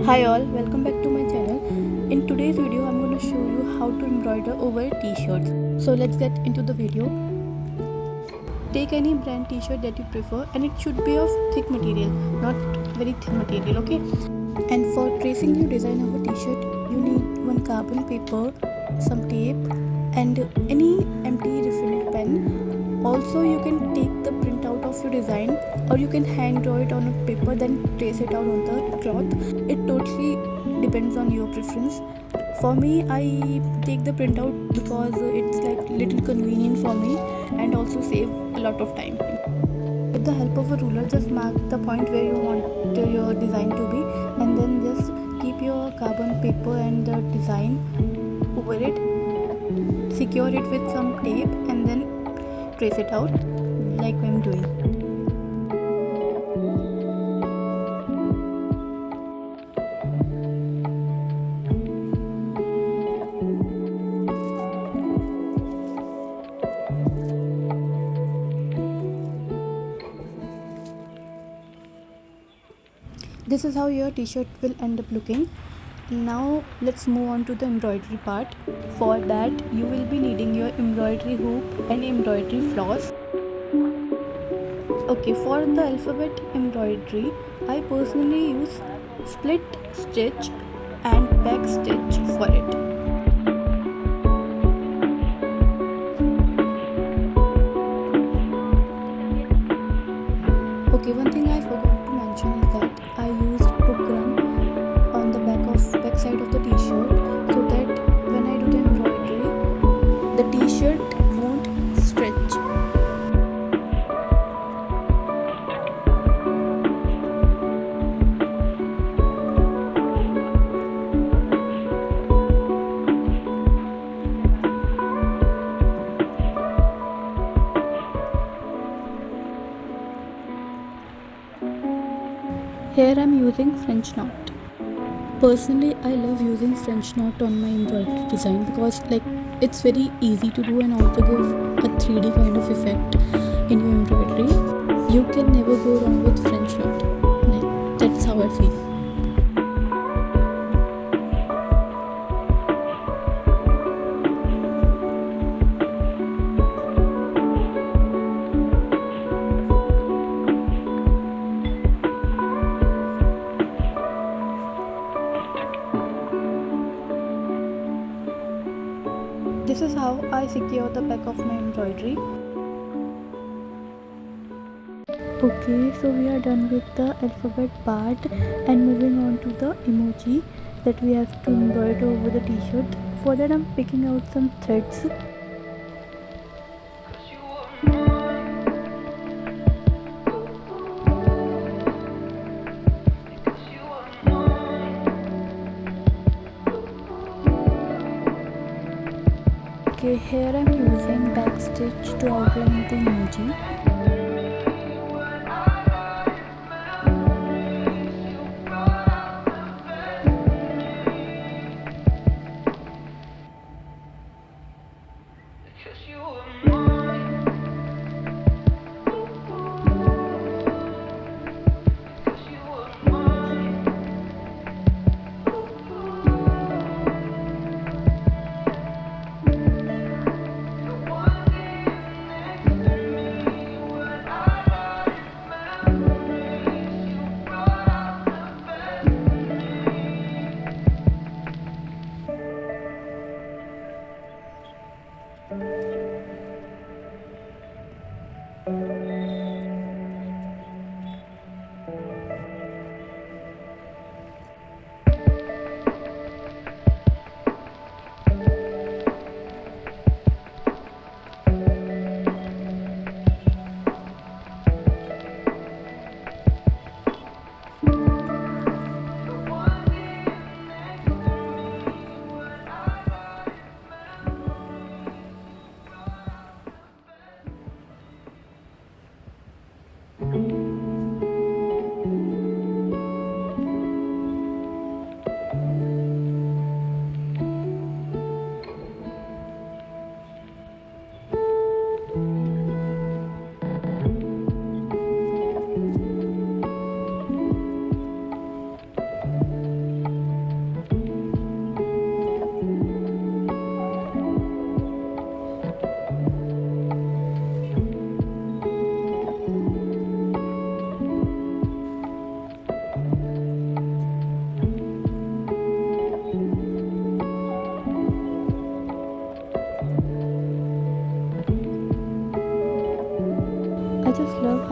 Hi all, welcome back to my channel. In today's video I'm going to show you how to embroider over t-shirts. So let's get into the video. Take any brand t-shirt that you prefer and it should be of thick material, not very thin material, okay? And for tracing your design of a t-shirt, you need one carbon paper, some tape and any empty refilled pen. Also you can take the printout of your design or you can hand draw it on a paper then trace it out on the cloth. It totally depends on your preference. For me, I take the printout because it's like little convenient for me and also save a lot of time. With the help of a ruler, just mark the point where you want your design to be and then just keep your carbon paper and the design over it, secure it with some tape and then trace it out like I'm doing. This is how your t-shirt will end up looking. Now let's move on to the embroidery part. For that you will be needing your embroidery hoop and embroidery floss. Okay, for the alphabet embroidery, I personally use split stitch and back stitch for it. Okay, one thing I forgot to mention is that I used Buckram on the back side of the t-shirt so that when I do the embroidery, the t-shirt won't stretch. Here I am using French knot. Personally, I love using French knot on my embroidery design because it's very easy to do and also give a 3D kind of effect in your embroidery. You can never go wrong with French knot. That's how I feel. This is how I secure the back of my embroidery. Okay, so we are done with the alphabet part and moving on to the emoji that we have to embroider over the t-shirt. For that I'm picking out some threads. Okay, here I'm using backstitch to outline the emoji.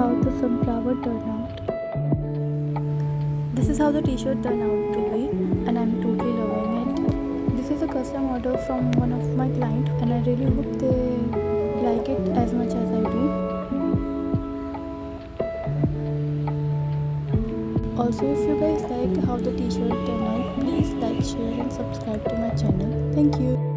how the sunflower turned out. This is how the t-shirt turned out to be, and I'm totally loving it. This is a custom order from one of my clients, and I really hope they like it as much as I do. Also, if you guys like how the t-shirt turned out, please like, share and subscribe to my channel. Thank you.